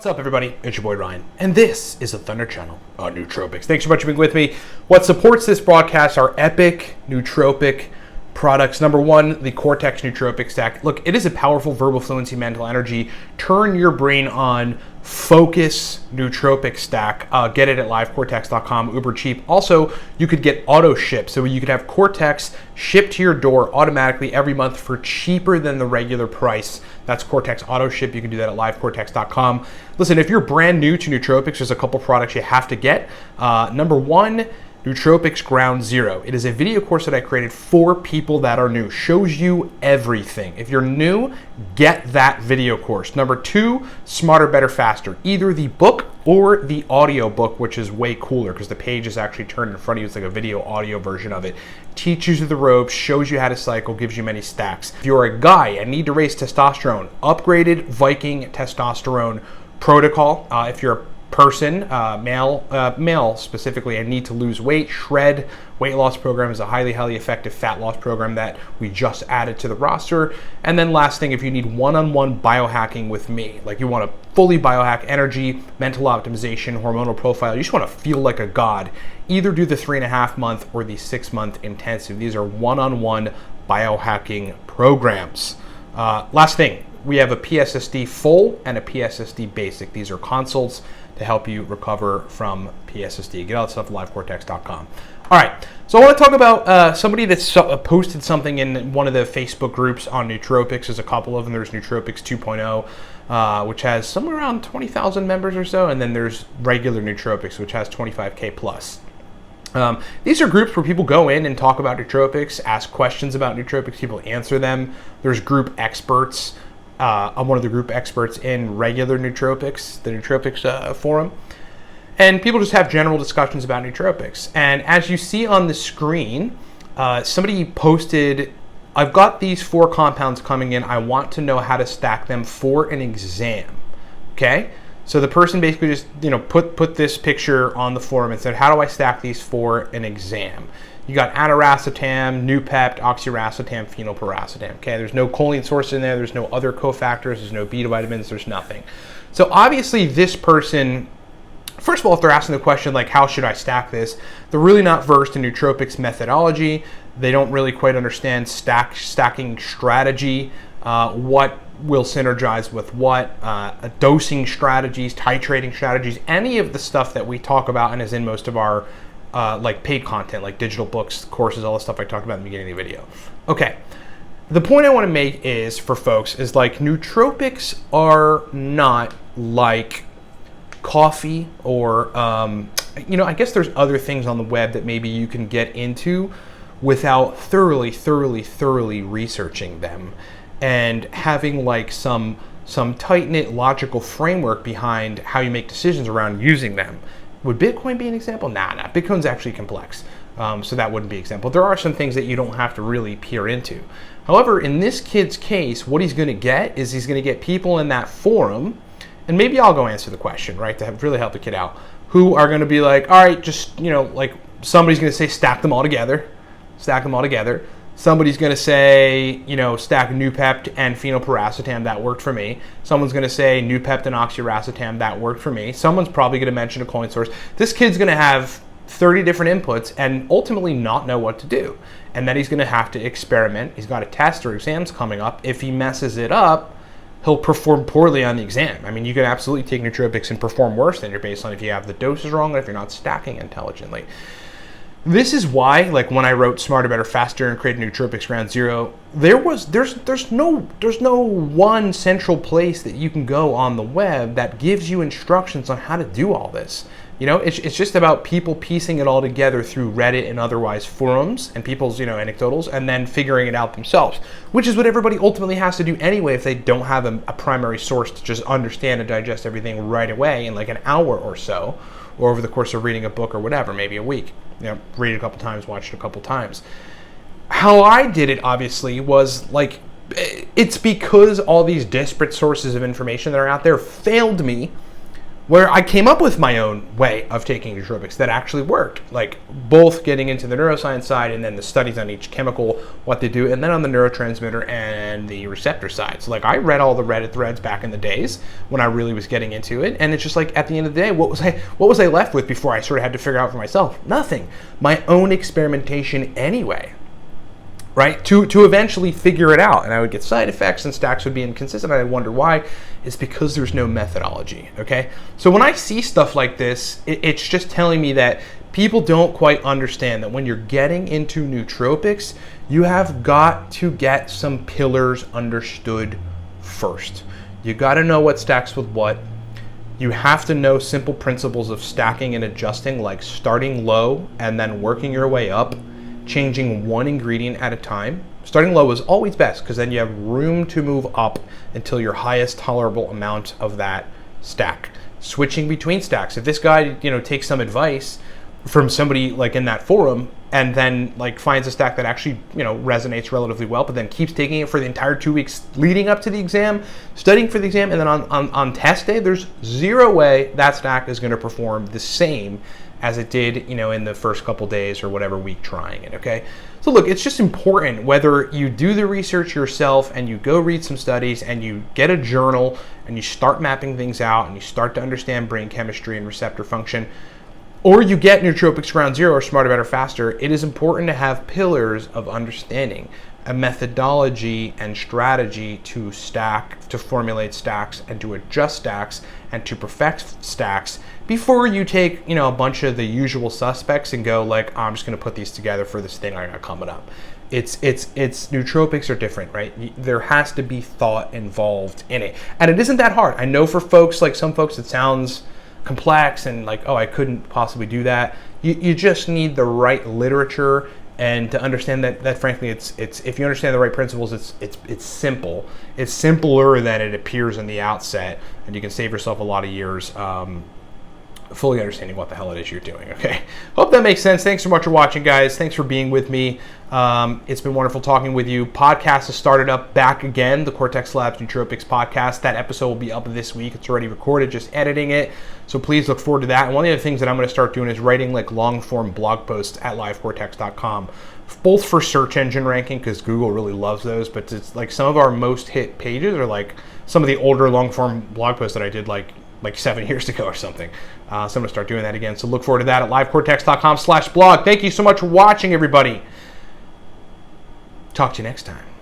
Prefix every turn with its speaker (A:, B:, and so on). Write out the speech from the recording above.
A: What's up, everybody? It's your boy Ryan, and this is the Thunder Channel on Nootropics. Thanks so much for being with me. What supports this broadcast are epic nootropic products. Number one, the Cortex Nootropic Stack. Look, it is a powerful verbal fluency, mental energy. Turn your brain on. Focus Nootropic Stack. Get it at livecortex.com, uber cheap. Also, you could get auto ship, so you could have Cortex shipped to your door automatically every month for cheaper than the regular price. That's Cortex auto ship. You can do that at livecortex.com. Listen, if you're brand new to nootropics, there's a couple products you have to get. Number one, Nootropics Ground Zero. It is a video course that I created for people that are new. Shows you everything. If you're new, get that video course. Number two, Smarter, Better, Faster. Either the book or the audio book, which is way cooler because the page is actually turned in front of you. It's like a video audio version of it. Teaches you the ropes, shows you how to cycle, gives you many stacks. If you're a guy and need to raise testosterone, upgraded Viking testosterone protocol. If you're a person, male specifically, and need to lose weight, shred weight loss program is a highly effective fat loss program that we just added to the roster. And then last thing, if you need one-on-one biohacking with me, like you want to fully biohack energy, mental optimization, hormonal profile, you just want to feel like a god, either do the 3.5 month or the 6 month intensive. These are one-on-one biohacking programs. Last thing, we have a PSSD full and a PSSD basic. These are consults to help you recover from PSSD. Get all that stuff at livecortex.com. All right, so I want to talk about somebody that's posted something in one of the Facebook groups on nootropics. There's a couple of them. There's Nootropics 2.0, which has somewhere around 20,000 members or so, and then there's regular nootropics, which has 25K plus. These are groups where people go in and talk about nootropics, ask questions about nootropics, people answer them. There's group experts. I'm one of the group experts in regular nootropics, the nootropics forum. And people just have general discussions about nootropics. And as you see on the screen, somebody posted, I've got these 4 compounds coming in. I want to know how to stack them for an exam. Okay? So the person basically just, put this picture on the forum and said, how do I stack these for an exam? You got aniracetam, Noopept, oxiracetam, phenylpiracetam. Okay, there's no choline source in there. There's no other cofactors. There's no beta vitamins. There's nothing. So obviously this person, first of all, if they're asking the question like, how should I stack this? They're really not versed in nootropics methodology. They don't really quite understand stacking strategy, what will synergize with what, dosing strategies, titrating strategies, any of the stuff that we talk about and is in most of our like paid content, like digital books, courses, all the stuff I talked about in the beginning of the video. Okay, the point I want to make is for folks is like nootropics are not like coffee or, I guess there's other things on the web that maybe you can get into without thoroughly researching them and having like some tight-knit logical framework behind how you make decisions around using them. Would Bitcoin be an example? Nah. Bitcoin's actually complex, so that wouldn't be an example. There are some things that you don't have to really peer into. However, in this kid's case, what he's going to get is he's going to get people in that forum, and maybe I'll go answer the question, right, to really help the kid out, who are going to be like, all right, just, like somebody's going to say stack them all together. Somebody's going to say, stack Noopept and phenylpiracetam, that worked for me. Someone's going to say Noopept and oxiracetam, that worked for me. Someone's probably going to mention a choline source. This kid's going to have 30 different inputs and ultimately not know what to do. And then he's going to have to experiment. He's got a test or exams coming up. If he messes it up, he'll perform poorly on the exam. I mean, you can absolutely take nootropics and perform worse than your baseline if you have the doses wrong or if you're not stacking intelligently. This is why, like when I wrote Smarter, Better, Faster and created Nootropics Ground Zero, there's no one central place that you can go on the web that gives you instructions on how to do all this. It's just about people piecing it all together through Reddit and otherwise forums and people's, anecdotals, and then figuring it out themselves, which is what everybody ultimately has to do anyway if they don't have a primary source to just understand and digest everything right away in like an hour or so, or over the course of reading a book or whatever, maybe a week. Read it a couple times, watch it a couple times. How I did it, obviously, was like, it's because all these disparate sources of information that are out there failed me where I came up with my own way of taking nootropics that actually worked, like both getting into the neuroscience side and then the studies on each chemical, what they do, and then on the neurotransmitter and the receptor side. So like I read all the Reddit threads back in the days when I really was getting into it, and it's just like at the end of the day, what was I left with before I sort of had to figure out for myself? Nothing. My own experimentation anyway. Right, to eventually figure it out, and I would get side effects and stacks would be inconsistent, and I'd wonder why. It's because there's no methodology, okay? So when I see stuff like this, it's just telling me that people don't quite understand that when you're getting into nootropics, you have got to get some pillars understood first. You got to know what stacks with what. You have to know simple principles of stacking and adjusting, like starting low and then working your way up, changing one ingredient at a time. Starting low is always best because then you have room to move up until your highest tolerable amount of that stack. Switching between stacks. If this guy, takes some advice from somebody like in that forum and then like finds a stack that actually, resonates relatively well, but then keeps taking it for the entire 2 weeks leading up to the exam, studying for the exam, and then on test day, there's zero way that stack is going to perform the same as it did, in the first couple days or whatever week trying it, okay? So look, it's just important whether you do the research yourself and you go read some studies and you get a journal and you start mapping things out and you start to understand brain chemistry and receptor function, or you get nootropics ground zero or smarter, better, faster, it is important to have pillars of understanding, a methodology and strategy to stack, to formulate stacks and to adjust stacks and to perfect stacks before you take, a bunch of the usual suspects and go like, I'm just going to put these together for this thing I got coming up. It's nootropics are different, right? There has to be thought involved in it. And it isn't that hard. I know for folks, like some folks, it sounds complex and like, oh, I couldn't possibly do that. You just need the right literature and to understand that frankly, it's if you understand the right principles, it's simple. It's simpler than it appears in the outset, and you can save yourself a lot of years fully understanding what the hell it is you're doing, okay? Hope that makes sense. Thanks so much for watching, guys. Thanks for being with me. It's been wonderful talking with you. Podcast has started up back again, the Cortex Labs Nootropics podcast. That episode will be up this week. It's already recorded, just editing it. So please look forward to that. And one of the other things that I'm going to start doing is writing like long-form blog posts at livecortex.com, both for search engine ranking, because Google really loves those, but it's like some of our most hit pages are like some of the older long-form blog posts that I did like 7 years ago or something. So I'm going to start doing that again. So look forward to that at livecortex.com/blog. Thank you so much for watching, everybody. Talk to you next time.